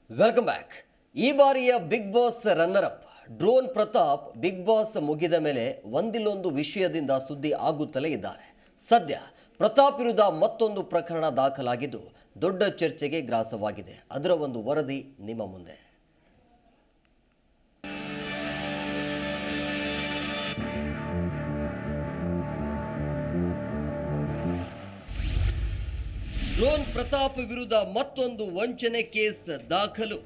Welcome back. ಈ ಬಾರಿಯ Bigg Boss runner up drone Pratap Bigg Boss ಮುಗಿದ ಮೇಲೆ ಒಂದಿಲ್ಲೊಂದು ವಿಷಯದಿಂದ ಸುದ್ದಿ ಆಗುತ್ತಲೇ ಇದ್ದಾರೆ. ಸದ್ಯ ಪ್ರತಾಪ್ ವಿರುದ್ಧ ಮತ್ತೊಂದು ಪ್ರಕರಣ ದಾಖಲಾಗಿದ್ದು ದೊಡ್ಡ ಚರ್ಚೆಗೆ ಗ್ರಾಸವಾಗಿದೆ. ಅದರ ಒಂದು ವರದಿ ನಿಮ್ಮ ಮುಂದೆ. ಡ್ರೋನ್ ಪ್ರತಾಪ್ ವಿರುದ್ಧ ಮತ್ತೊಂದು ವಂಚನೆ ಕೇಸ್ ದಾಖಲು.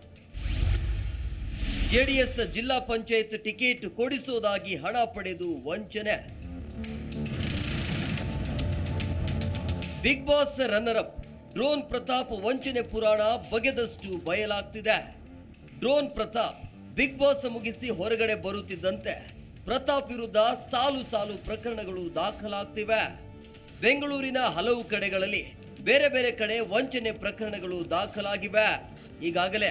ಜೆಡಿಎಸ್ ಜಿಲ್ಲಾ ಪಂಚಾಯತ್ ಟಿಕೆಟ್ ಕೊಡಿಸುವುದಾಗಿ ಹಣ ಪಡೆದು ವಂಚನೆ. Bigg Boss runner up drone Pratap ವಂಚನೆ ಪುರಾಣ ಬಗೆದಷ್ಟು ಬಯಲಾಗ್ತಿದೆ. ಡ್ರೋನ್ ಪ್ರತಾಪ್ ಬಿಗ್ ಬಾಸ್ ಮುಗಿಸಿ ಹೊರಗಡೆ ಬರುತ್ತಿದ್ದಂತೆ ಪ್ರತಾಪ್ ವಿರುದ್ಧ ಸಾಲು ಸಾಲು ಪ್ರಕರಣಗಳು ದಾಖಲಾಗ್ತಿವೆ. ಬೆಂಗಳೂರಿನ ಹಲವು ಕಡೆಗಳಲ್ಲಿ ಬೇರೆ ಬೇರೆ ಕಡೆ ವಂಚನೆ ಪ್ರಕರಣಗಳು ದಾಖಲಾಗಿವೆ. ಈಗಾಗಲೇ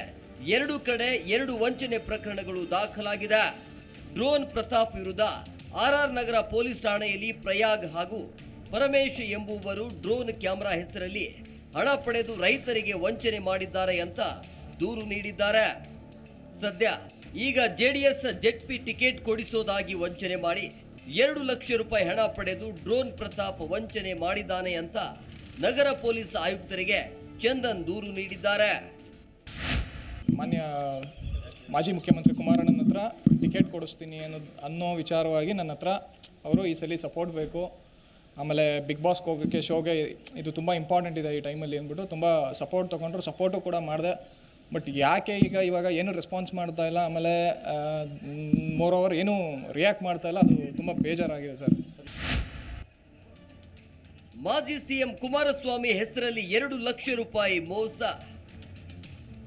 2 ಕಡೆ 2 ವಂಚನೆ ಪ್ರಕರಣಗಳು ದಾಖಲಾಗಿದೆ. ಡ್ರೋನ್ ಪ್ರತಾಪ್ ವಿರುದ್ಧ ಆರ್ಆರ್ ನಗರ ಪೊಲೀಸ್ ಠಾಣೆಯಲ್ಲಿ ಪ್ರಯಾಗ್ ಹಾಗೂ ಪರಮೇಶ್ ಎಂಬುವರು ಡ್ರೋನ್ ಕ್ಯಾಮೆರಾ ಹೆಸರಲ್ಲಿ ಹಣ ಪಡೆದು ರೈತರಿಗೆ ವಂಚನೆ ಮಾಡಿದ್ದಾರೆ ಅಂತ ದೂರು ನೀಡಿದ್ದಾರೆ. ಸದ್ಯ ಈಗ ಜೆಡಿಎಸ್ ಜೆಡ್ಪಿ ಟಿಕೆಟ್ ಕೊಡಿಸೋದಾಗಿ ವಂಚನೆ ಮಾಡಿ 2 ಲಕ್ಷ ರೂಪಾಯಿ ಹಣ ಪಡೆದು ಡ್ರೋನ್ ಪ್ರತಾಪ್ ವಂಚನೆ ಮಾಡಿದ್ದಾನೆ ಅಂತ ನಗರ ಪೊಲೀಸ್ ಆಯುಕ್ತರಿಗೆ ಚಂದನ್ ದೂರು ನೀಡಿದ್ದಾರೆ. ಮಾನ್ಯ ಮಾಜಿ ಮುಖ್ಯಮಂತ್ರಿ ಕುಮಾರಣ್ಣನ ಹತ್ರ ಟಿಕೆಟ್ ಕೊಡಿಸ್ತೀನಿ ಅನ್ನೋ ವಿಚಾರವಾಗಿ ನನ್ನ ಹತ್ರ ಅವರು ಈ ಸಲ ಸಪೋರ್ಟ್ ಬೇಕು, ಆಮೇಲೆ ಬಿಗ್ ಬಾಸ್ಗೆ ಹೋಗೋಕ್ಕೆ ಶೋಗೆ ಇದು ತುಂಬ ಇಂಪಾರ್ಟೆಂಟ್ ಇದೆ ಈ ಟೈಮಲ್ಲಿ ಅಂದ್ಬಿಟ್ಟು ತುಂಬ ಸಪೋರ್ಟ್ ತೊಗೊಂಡ್ರು. ಸಪೋರ್ಟು ಕೂಡ ಮಾಡಿದೆ. ಬಟ್ ಯಾಕೆ ಇವಾಗ ಏನು ರೆಸ್ಪಾನ್ಸ್ ಮಾಡ್ತಾ ಇಲ್ಲ, ಆಮೇಲೆ ಮೋರ್ ಓವರ್ ಏನೂ ರಿಯಾಕ್ಟ್ ಮಾಡ್ತಾ ಇಲ್ಲ, ಅದು ತುಂಬ ಬೇಜಾರಾಗಿದೆ ಸರ್. ಮಾಜಿ ಸಿಎಂ ಕುಮಾರಸ್ವಾಮಿ ಹೆಸರಲ್ಲಿ 2 ಲಕ್ಷ ರೂಪಾಯಿ ಮೋಸ.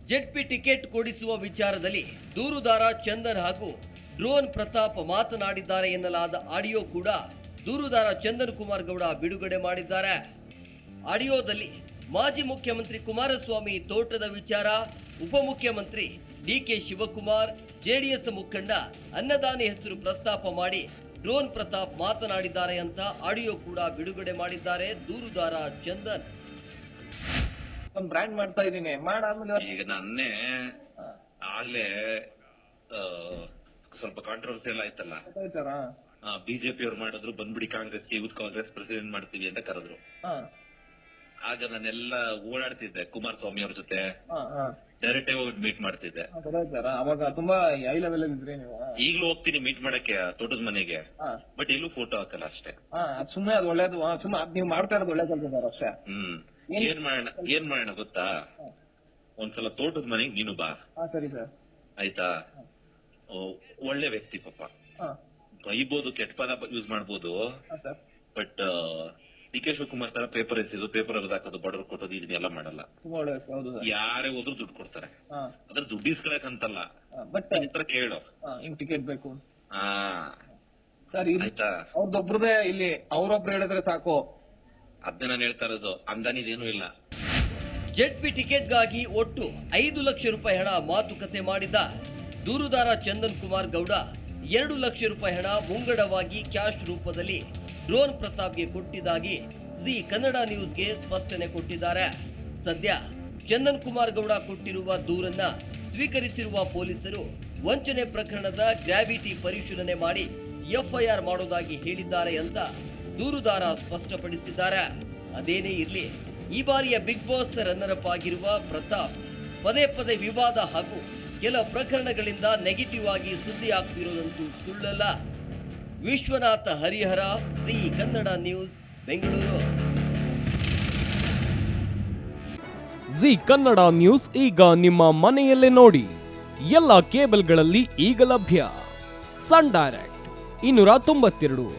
ಜೆಡ್ಪಿ ಟಿಕೆಟ್ ಕೊಡಿಸುವ ವಿಚಾರದಲ್ಲಿ ದೂರುದಾರ ಚಂದನ್ ಹಾಗೂ ಡ್ರೋನ್ ಪ್ರತಾಪ್ ಮಾತನಾಡಿದ್ದಾರೆ ಎನ್ನಲಾದ ಆಡಿಯೋ ಕೂಡ ದೂರುದಾರ ಚಂದನ್ ಕುಮಾರ್ ಗೌಡ ಬಿಡುಗಡೆ ಮಾಡಿದ್ದಾರೆ. ಆಡಿಯೋದಲ್ಲಿ ಮಾಜಿ ಮುಖ್ಯಮಂತ್ರಿ ಕುಮಾರಸ್ವಾಮಿ ತೋಟದ ವಿಚಾರ, ಉಪಮುಖ್ಯಮಂತ್ರಿ ಡಿಕೆ ಶಿವಕುಮಾರ್, ಜೆಡಿಎಸ್ ಮುಖಂಡ ಅನ್ನದಾನಿ ಹೆಸರು ಪ್ರಸ್ತಾಪ ಮಾಡಿ ಡ್ರೋನ್ ಪ್ರತಾಪ್ ಮಾತನಾಡಿದ್ದಾರೆ ಅಂತ ಆಡಿಯೋ ಕೂಡ ಬಿಡುಗಡೆ ಮಾಡಿದ್ದಾರೆ ದೂರುದಾರ ಚಂದನ್. ಬ್ರ್ಯಾಂಡ್ ಮಾಡ್ತಾ ಇದೀನಿ ಈಗ ನನ್ನೇ ಆಗ್ಲೇ ಸ್ವಲ್ಪ ಕಾಂಟ್ರವರ್ಸಿಯಲ್ ಆಯ್ತಲ್ಲ, ಬಿಜೆಪಿ ಅವ್ರು ಮಾಡಿದ್ರು ಬಂದ್ಬಿಡಿ ಕಾಂಗ್ರೆಸ್ಗೆ, ಯೂತ್ ಕಾಂಗ್ರೆಸ್ ಪ್ರೆಸಿಡೆಂಟ್ ಮಾಡ್ತೀವಿ ಅಂತ ಕರೆದ್ರು. ಆಗ ನಾನೆಲ್ಲ ಓಡಾಡ್ತಿದ್ದೆ ಕುಮಾರಸ್ವಾಮಿ ಅವ್ರ ಜೊತೆ, ಡೈರೆಕ್ಟ್ ಆಗಿ ಹೋಗಿ ಮೀಟ್ ಮಾಡ್ತಿದ್ದೆ. ಅವಾಗ ತುಂಬಾ ಹೈ ಲೆವೆಲ್ ಇದ್ರಿ ನೀವು. ಈಗ್ಲೂ ಹೋಗ್ತೀನಿ ಮೀಟ್ ಮಾಡಕ್ಕೆ ತೋಟದ ಮನೆಗೆ, ಬಟ್ ಎಲ್ಲೂ ಫೋಟೋ ಹಾಕಲ್ಲ ಅಷ್ಟೇ. ಸುಮ್ಮನೆ ಅದು ಒಳ್ಳೇದು, ಸುಮ್ಮನೆ ನೀವು ಮಾಡ್ತಾ ಇರೋದು ಒಳ್ಳೆ ಕೆಲಸ ಅಷ್ಟೇ. ಏನ್ ಮಾಡೋಣ ಗೊತ್ತಾ, ಒಂದ್ಸಲ ತೋಟದ ಮನೆಗೆ ನೀನು ಬಾ. ಸರಿ ಸರ್, ಆಯ್ತಾ? ಒಳ್ಳೆ ವ್ಯಕ್ತಿ ಪಾಪ, ಬೈಬೋದು, ಕೆಟ್ಟ ಪದ ಯೂಸ್ ಮಾಡ್ಬೋದು, ಬಟ್ ಡಿ ಕೆ ಶಿವಕುಮಾರ್ ತರ ಪೇಪರ್ ಎಸಿದು ಪೇಪರ್ ಹಾಕೋದು, ಬಡವ್ರು ಕೊಟ್ಟೋದು, ಇದನ್ನೆಲ್ಲ ಮಾಡಲ್ಲ. ಯಾರೇ ಹೋದ್ರು ದುಡ್ಡು ಕೊಡ್ತಾರೆ. ಅದ್ರ ದುಡ್ಡು ಇಸ್ಕೊಳಕ್ ಅಂತಲ್ಲ, ಬಟ್ ಕೇಳು ಟಿಕೆಟ್ ಬೇಕು. ಆಯ್ತಾ? ಅವ್ರದೊಬ್ರದೇ ಇಲ್ಲಿ ಅವ್ರೊಬ್ರು ಹೇಳಿದ್ರೆ ಸಾಕು. ಅದ್ನೇ ನಾನು ಹೇಳ್ತಾ ಇರೋದು, ಅಂದಾನಿದೇನೂ ಇಲ್ಲ. ಜೆಡ್ಪಿ ಟಿಕೆಟ್ಗಾಗಿ ಒಟ್ಟು 5 ಲಕ್ಷ ರೂಪಾಯಿ ಹಣ ಮಾತುಕತೆ ಮಾಡಿದ್ದ ದೂರುದಾರ ಚಂದನ್ ಕುಮಾರ್ ಗೌಡ 2 ಲಕ್ಷ ರೂಪಾಯಿ ಹಣ ಮುಂಗಡವಾಗಿ ಕ್ಯಾಶ್ ರೂಪದಲ್ಲಿ ಡ್ರೋನ್ ಪ್ರತಾಪ್ಗೆ ಕೊಟ್ಟಿದ್ದಾಗಿ ಜಿ ಕನ್ನಡ ನ್ಯೂಸ್ಗೆ ಸ್ಪಷ್ಟನೆ ಕೊಟ್ಟಿದ್ದಾರೆ. ಸದ್ಯ ಚಂದನ್ ಕುಮಾರ್ ಗೌಡ ಕೊಟ್ಟಿರುವ ದೂರನ್ನ ಸ್ವೀಕರಿಸಿರುವ ಪೊಲೀಸರು ವಂಚನೆ ಪ್ರಕರಣದ ಗ್ರಾವಿಟಿ ಪರಿಶೀಲನೆ ಮಾಡಿ ಎಫ್ಐಆರ್ ಮಾಡೋದಾಗಿ ಹೇಳಿದ್ದಾರೆ ಅಂತ ದೂರುದಾರ ಸ್ಪಷ್ಟಪಡಿಸಿದ್ದಾರೆ. ಅದೇನೇ ಇರಲಿ, ಈ ಬಾರಿಯ ಬಿಗ್ ಬಾಸ್ ರನ್ನರ್ ಅಪ್ ಆಗಿರುವ ಪ್ರತಾಪ್ ಪದೇ ಪದೇ ವಿವಾದ ಹಾಗೂ ಕೆಲ ಪ್ರಕರಣಗಳಿಂದ ನೆಗೆಟಿವ್ ಆಗಿ ಸುದ್ದಿ ಆಗ್ತಿರೋದಂತೂ ಸುಳ್ಳಲ್ಲ. ವಿಶ್ವನಾಥ ಹರಿಹರ, ಜಿ ಕನ್ನಡ ನ್ಯೂಸ್, ಬೆಂಗಳೂರು. ಜಿ ಕನ್ನಡ ನ್ಯೂಸ್ ಈಗ ನಿಮ್ಮ ಮನೆಯಲ್ಲೇ ನೋಡಿ. ಎಲ್ಲ ಕೇಬಲ್ಗಳಲ್ಲಿ ಈಗ ಲಭ್ಯ. Sun Direct 292,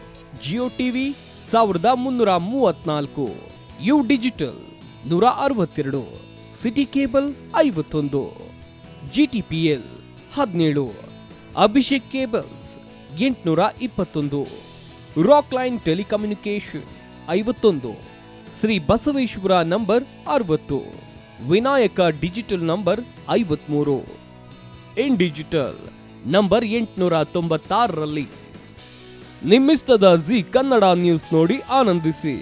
Jio TV 1334, U digital 162, city cable 51, GTPL 17, Abhishek cables 821, Rock Line telecommunication 51, Shri Basaveshwara number 60, Vinayaka digital number 53, in digital number 896ರಲ್ಲಿ. ನಿಮ್ಮಿಸ್ತದ ಜಿ ಕನ್ನಡ ನ್ಯೂಸ್ ನೋಡಿ ಆನಂದಿಸಿ.